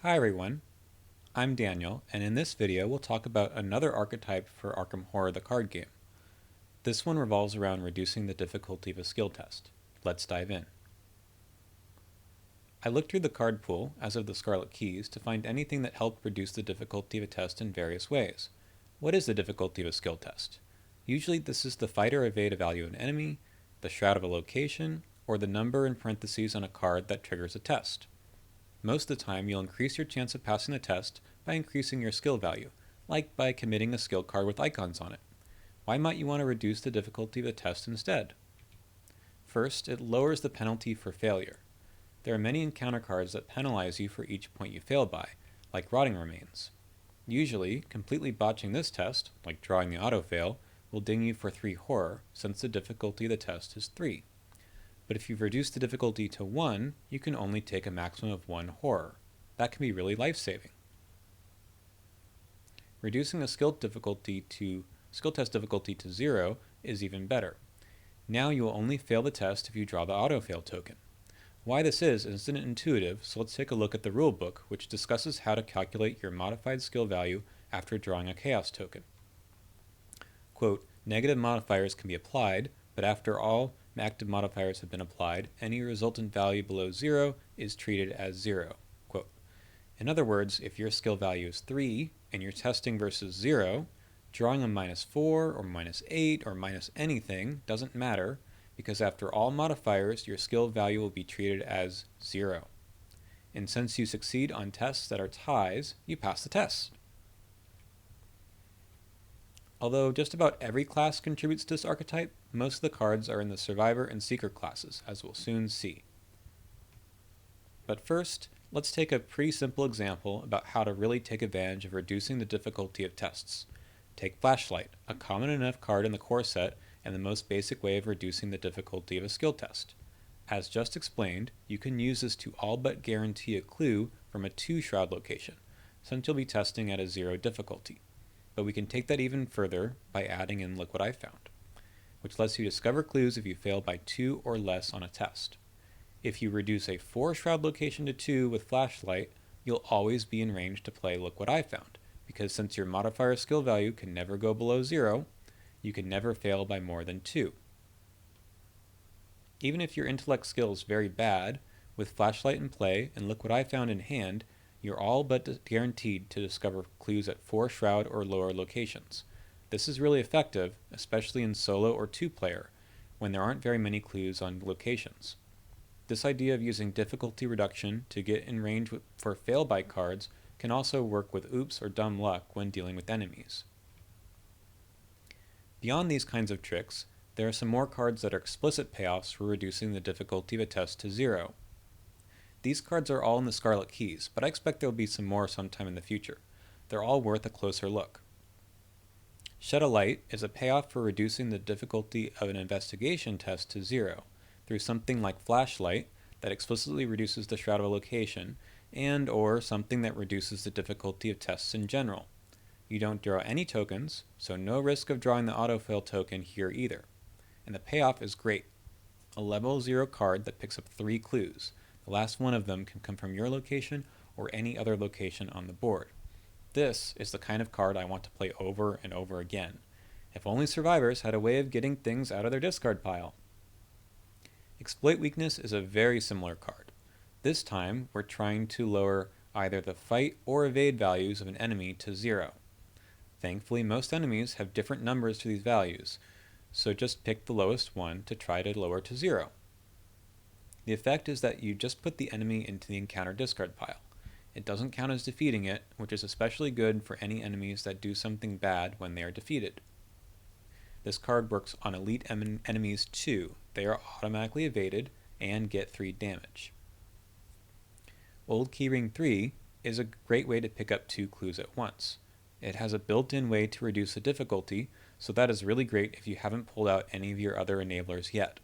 Hi everyone, I'm Daniel, and in this video we'll talk about another archetype for Arkham Horror the card game. This one revolves around reducing the difficulty of a skill test. Let's dive in. I looked through the card pool, as of the Scarlet Keys, to find anything that helped reduce the difficulty of a test in various ways. What is the difficulty of a skill test? Usually this is the fight or evade a value of an enemy, the shroud of a location, or the number in parentheses on a card that triggers a test. Most of the time, you'll increase your chance of passing the test by increasing your skill value, like by committing a skill card with icons on it. Why might you want to reduce the difficulty of the test instead? First, it lowers the penalty for failure. There are many encounter cards that penalize you for each point you fail by, like Rotting Remains. Usually, completely botching this test, like drawing the autofail, will ding you for 3 horror, since the difficulty of the test is 3. But if you've reduced the difficulty to 1, you can only take a maximum of 1 horror. That can be really life-saving. Reducing a skill test difficulty to 0 is even better. Now you will only fail the test if you draw the autofail token. Why this isn't intuitive, so let's take a look at the rulebook, which discusses how to calculate your modified skill value after drawing a chaos token. Quote, negative modifiers can be applied, but after all active modifiers have been applied, any resultant value below 0 is treated as 0. Quote. In other words, if your skill value is 3 and you're testing versus 0, drawing a -4 or -8 or minus anything doesn't matter, because after all modifiers, your skill value will be treated as 0. And since you succeed on tests that are ties, you pass the test. Although just about every class contributes to this archetype, most of the cards are in the Survivor and Seeker classes, as we'll soon see. But first, let's take a pretty simple example about how to really take advantage of reducing the difficulty of tests. Take Flashlight, a common enough card in the core set and the most basic way of reducing the difficulty of a skill test. As just explained, you can use this to all but guarantee a clue from a 2 Shroud location, since you'll be testing at a 0 difficulty. But we can take that even further by adding in Look What I Found, which lets you discover clues if you fail by 2 or less on a test. If you reduce a 4 Shroud location to 2 with Flashlight, you'll always be in range to play Look What I Found, because since your modifier skill value can never go below 0, you can never fail by more than 2. Even if your intellect skill is very bad, with Flashlight in play and Look What I Found in hand, you're all but guaranteed to discover clues at 4 Shroud or lower locations. This is really effective, especially in solo or 2-player, when there aren't very many clues on locations. This idea of using difficulty reduction to get in range for fail-by cards can also work with Oops or Dumb Luck when dealing with enemies. Beyond these kinds of tricks, there are some more cards that are explicit payoffs for reducing the difficulty of a test to 0. These cards are all in the Scarlet Keys, but I expect there will be some more sometime in the future. They're all worth a closer look. Shed a Light is a payoff for reducing the difficulty of an investigation test to 0, through something like Flashlight that explicitly reduces the shroud of a location, and or something that reduces the difficulty of tests in general. You don't draw any tokens, so no risk of drawing the autofill token here either. And the payoff is great. A level 0 card that picks up 3 clues. The last one of them can come from your location or any other location on the board. This is the kind of card I want to play over and over again. If only survivors had a way of getting things out of their discard pile. Exploit Weakness is a very similar card. This time, we're trying to lower either the fight or evade values of an enemy to 0. Thankfully, most enemies have different numbers to these values, so just pick the lowest one to try to lower to 0. The effect is that you just put the enemy into the encounter discard pile. It doesn't count as defeating it, which is especially good for any enemies that do something bad when they are defeated. This card works on elite enemies too. They are automatically evaded and get 3 damage. Old Keyring 3 is a great way to pick up 2 clues at once. It has a built-in way to reduce the difficulty, so that is really great if you haven't pulled out any of your other enablers yet.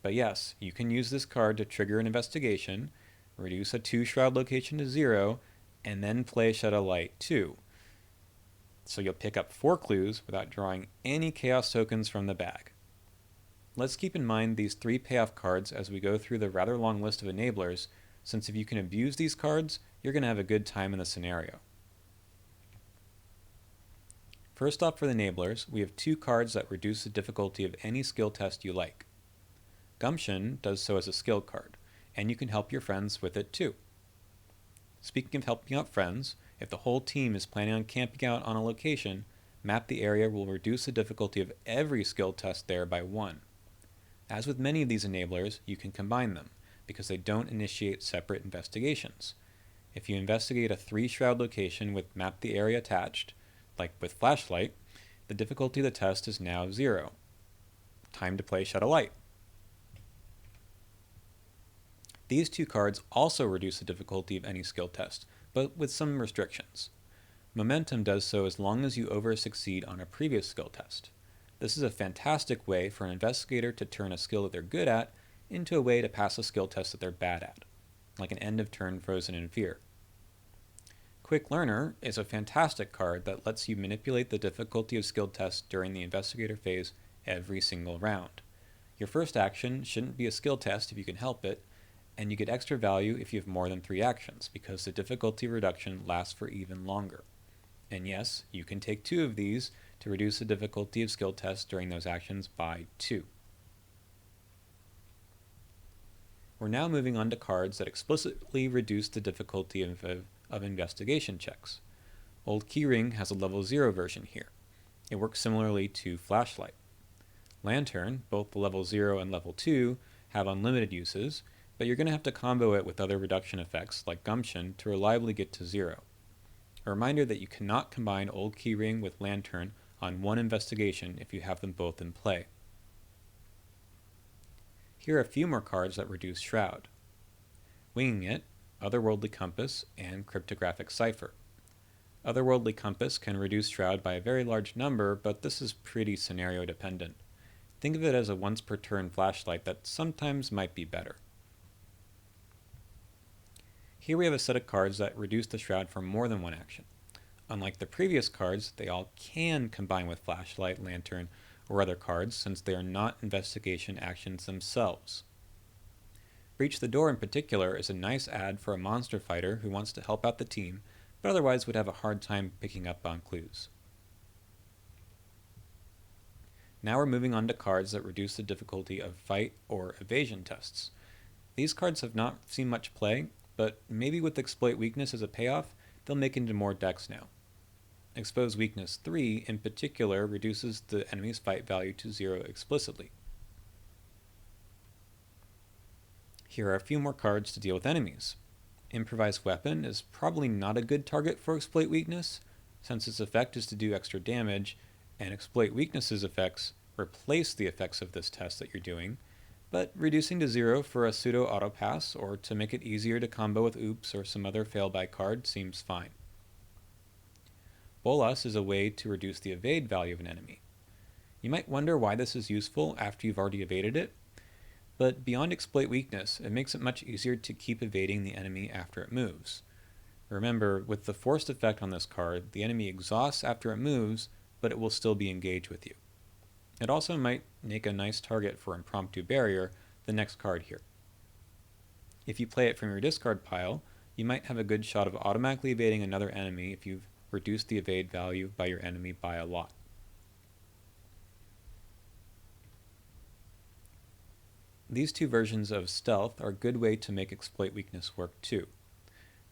But yes, you can use this card to trigger an investigation, reduce a 2 Shroud location to 0, and then play Shed a Light too. So you'll pick up 4 clues without drawing any chaos tokens from the bag. Let's keep in mind these 3 payoff cards as we go through the rather long list of enablers, since if you can abuse these cards, you're going to have a good time in the scenario. First off, for the enablers, we have 2 cards that reduce the difficulty of any skill test you like. Gumption does so as a skill card, and you can help your friends with it too. Speaking of helping out friends, if the whole team is planning on camping out on a location, Map the Area will reduce the difficulty of every skill test there by 1. As with many of these enablers, you can combine them, because they don't initiate separate investigations. If you investigate a 3-shroud location with Map the Area attached, like with Flashlight, the difficulty of the test is now 0. Time to play Shed a Light. These 2 cards also reduce the difficulty of any skill test, but with some restrictions. Momentum does so as long as you over-succeed on a previous skill test. This is a fantastic way for an investigator to turn a skill that they're good at into a way to pass a skill test that they're bad at, like an end of turn Frozen in Fear. Quick Learner is a fantastic card that lets you manipulate the difficulty of skill tests during the investigator phase every single round. Your first action shouldn't be a skill test if you can help it, and you get extra value if you have more than 3 actions, because the difficulty reduction lasts for even longer. And yes, you can take 2 of these to reduce the difficulty of skill tests during those actions by 2. We're now moving on to cards that explicitly reduce the difficulty of investigation checks. Old Keyring has a level 0 version here. It works similarly to Flashlight. Lantern, both the level 0 and level 2, have unlimited uses, but you're going to have to combo it with other reduction effects like Gumption to reliably get to 0. A reminder that you cannot combine Old Keyring with Lantern on one investigation if you have them both in play. Here are a few more cards that reduce Shroud. Winging It, Otherworldly Compass, and Cryptographic Cipher. Otherworldly Compass can reduce Shroud by a very large number, but this is pretty scenario dependent. Think of it as a once per turn flashlight that sometimes might be better. Here we have a set of cards that reduce the Shroud for more than one action. Unlike the previous cards, they all can combine with Flashlight, Lantern, or other cards since they are not investigation actions themselves. Breach the Door in particular is a nice add for a monster fighter who wants to help out the team, but otherwise would have a hard time picking up on clues. Now we're moving on to cards that reduce the difficulty of fight or evasion tests. These cards have not seen much play, but maybe with Exploit Weakness as a payoff, they'll make it into more decks now. Expose Weakness 3 in particular reduces the enemy's fight value to 0 explicitly. Here are a few more cards to deal with enemies. Improvised Weapon is probably not a good target for Exploit Weakness, since its effect is to do extra damage, and Exploit Weakness's effects replace the effects of this test that you're doing, but reducing to 0 for a pseudo autopass or to make it easier to combo with Oops or some other fail-by card seems fine. Bolas is a way to reduce the evade value of an enemy. You might wonder why this is useful after you've already evaded it, but beyond Exploit Weakness, it makes it much easier to keep evading the enemy after it moves. Remember, with the forced effect on this card, the enemy exhausts after it moves, but it will still be engaged with you. It also might make a nice target for Impromptu Barrier, the next card here. If you play it from your discard pile, you might have a good shot of automatically evading another enemy if you've reduced the evade value by your enemy by a lot. These 2 versions of Stealth are a good way to make Exploit Weakness work too.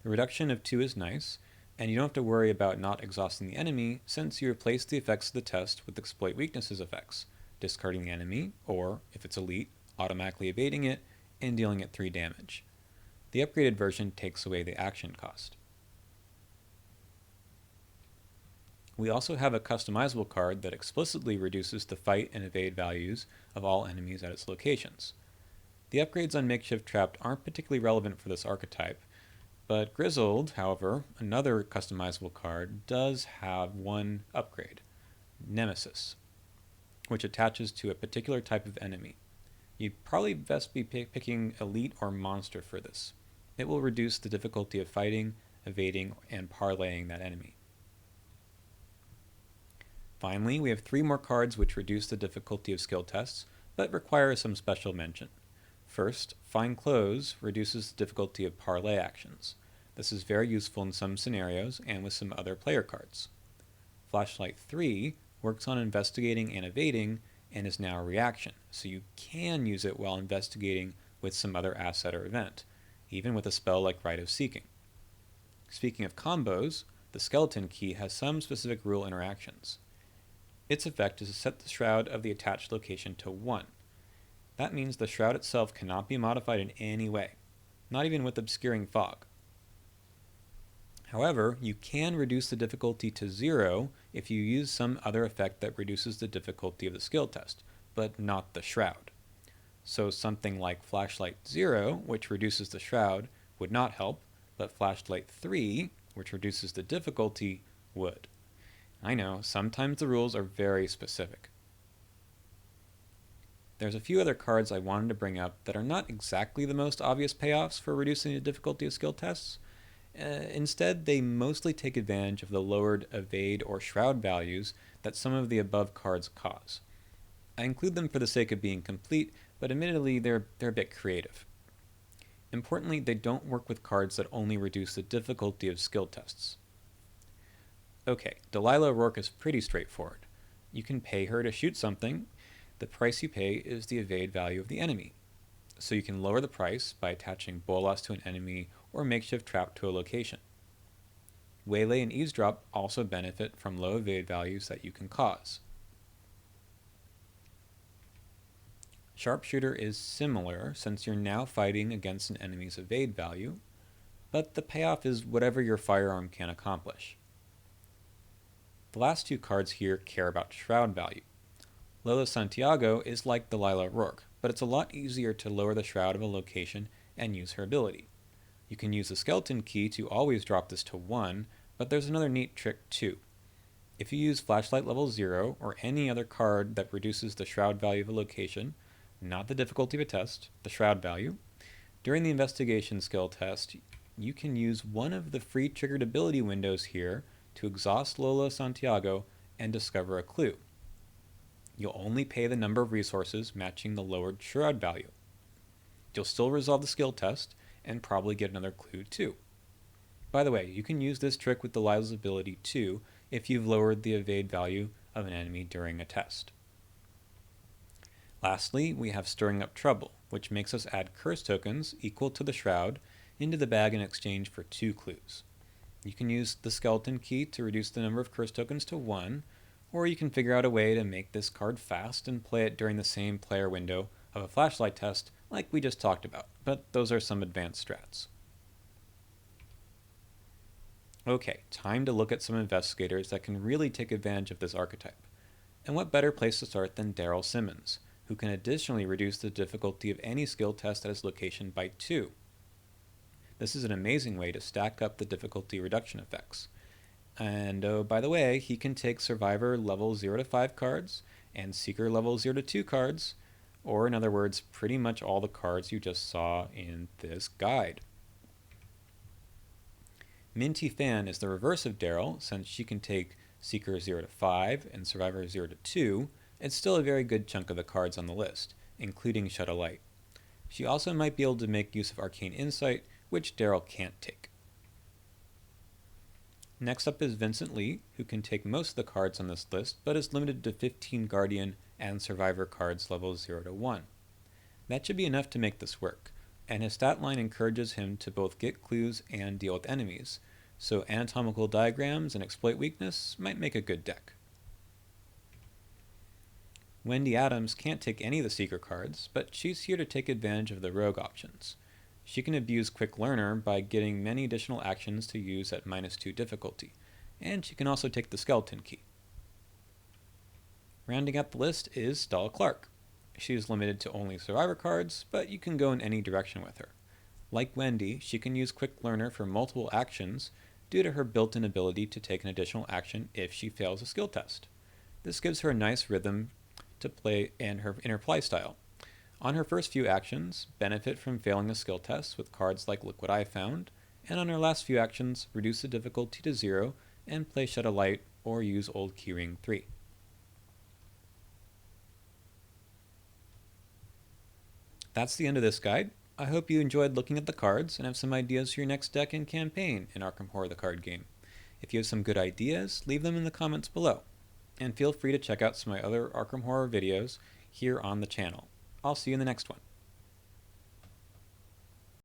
The reduction of 2 is nice, and you don't have to worry about not exhausting the enemy since you replace the effects of the test with Exploit Weakness's effects, discarding the enemy, or, if it's elite, automatically evading it and dealing it 3 damage. The upgraded version takes away the action cost. We also have a customizable card that explicitly reduces the fight and evade values of all enemies at its locations. The upgrades on Makeshift Trapped aren't particularly relevant for this archetype, but Grizzled, however, another customizable card, does have one upgrade, Nemesis, which attaches to a particular type of enemy. You'd probably best be picking Elite or Monster for this. It will reduce the difficulty of fighting, evading, and parlaying that enemy. Finally, we have 3 more cards which reduce the difficulty of skill tests, but require some special mention. First, Find Close reduces the difficulty of parlay actions. This is very useful in some scenarios and with some other player cards. Flashlight 3 works on investigating and evading and is now a reaction, so you can use it while investigating with some other asset or event, even with a spell like Rite of Seeking. Speaking of combos, the Skeleton Key has some specific rule interactions. Its effect is to set the Shroud of the attached location to 1. That means the Shroud itself cannot be modified in any way, not even with Obscuring Fog. However, you can reduce the difficulty to 0 if you use some other effect that reduces the difficulty of the skill test, but not the Shroud. So something like Flashlight 0, which reduces the Shroud, would not help, but Flashlight 3, which reduces the difficulty, would. I know, sometimes the rules are very specific. There's a few other cards I wanted to bring up that are not exactly the most obvious payoffs for reducing the difficulty of skill tests. Instead, they mostly take advantage of the lowered evade or shroud values that some of the above cards cause. I include them for the sake of being complete, but admittedly they're a bit creative. Importantly, they don't work with cards that only reduce the difficulty of skill tests. Okay, Delilah O'Rourke is pretty straightforward. You can pay her to shoot something. The price you pay is the evade value of the enemy. So you can lower the price by attaching Bolas to an enemy or makeshift trap to a location. Waylay and Eavesdrop also benefit from low evade values that you can cause. Sharpshooter is similar since you're now fighting against an enemy's evade value, but the payoff is whatever your firearm can accomplish. The last two cards here care about shroud value. Lola Santiago is like Delilah O'Rourke, but it's a lot easier to lower the shroud of a location and use her ability. You can use the Skeleton Key to always drop this to 1, but there's another neat trick too. If you use Flashlight level 0 or any other card that reduces the shroud value of a location, not the difficulty of a test, the shroud value, during the investigation skill test, you can use one of the free triggered ability windows here to exhaust Lola Santiago and discover a clue. You'll only pay the number of resources matching the lowered shroud value. You'll still resolve the skill test and probably get another clue too. By the way, you can use this trick with Delilah's ability too if you've lowered the evade value of an enemy during a test. Lastly, we have Stirring Up Trouble, which makes us add curse tokens equal to the shroud into the bag in exchange for 2 clues. You can use the Skeleton Key to reduce the number of curse tokens to 1, or you can figure out a way to make this card fast and play it during the same player window of a flashlight test like we just talked about, but those are some advanced strats. Okay, time to look at some investigators that can really take advantage of this archetype. And what better place to start than Daryl Simmons, who can additionally reduce the difficulty of any skill test at his location by 2. This is an amazing way to stack up the difficulty reduction effects. And oh, by the way, he can take Survivor level 0 to 5 cards and Seeker level 0 to 2 cards, or in other words, pretty much all the cards you just saw in this guide. Minty Fan is the reverse of Daryl, since she can take Seeker 0 to 5 and Survivor 0 to 2. It's still a very good chunk of the cards on the list, including Shed a Light. She also might be able to make use of Arcane Insight, which Daryl can't take. Next up is Vincent Lee, who can take most of the cards on this list, but is limited to 15 Guardian and Survivor cards levels 0 to 1. That should be enough to make this work, and his stat line encourages him to both get clues and deal with enemies, so anatomical diagrams and exploit weakness might make a good deck. Wendy Adams can't take any of the Seeker cards, but she's here to take advantage of the rogue options. She can abuse Quick Learner by getting many additional actions to use at -2 difficulty, and she can also take the Skeleton Key. Rounding out the list is Stella Clark. She is limited to only Survivor cards, but you can go in any direction with her. Like Wendy, she can use Quick Learner for multiple actions due to her built-in ability to take an additional action if she fails a skill test. This gives her a nice rhythm to play in her playstyle. On her first few actions, benefit from failing the skill tests with cards like Look What I Found, and on her last few actions, reduce the difficulty to 0 and play Shed a Light or use Old Keyring 3. That's the end of this guide. I hope you enjoyed looking at the cards and have some ideas for your next deck and campaign in Arkham Horror the card game. If you have some good ideas, leave them in the comments below. And feel free to check out some of my other Arkham Horror videos here on the channel. I'll see you in the next one.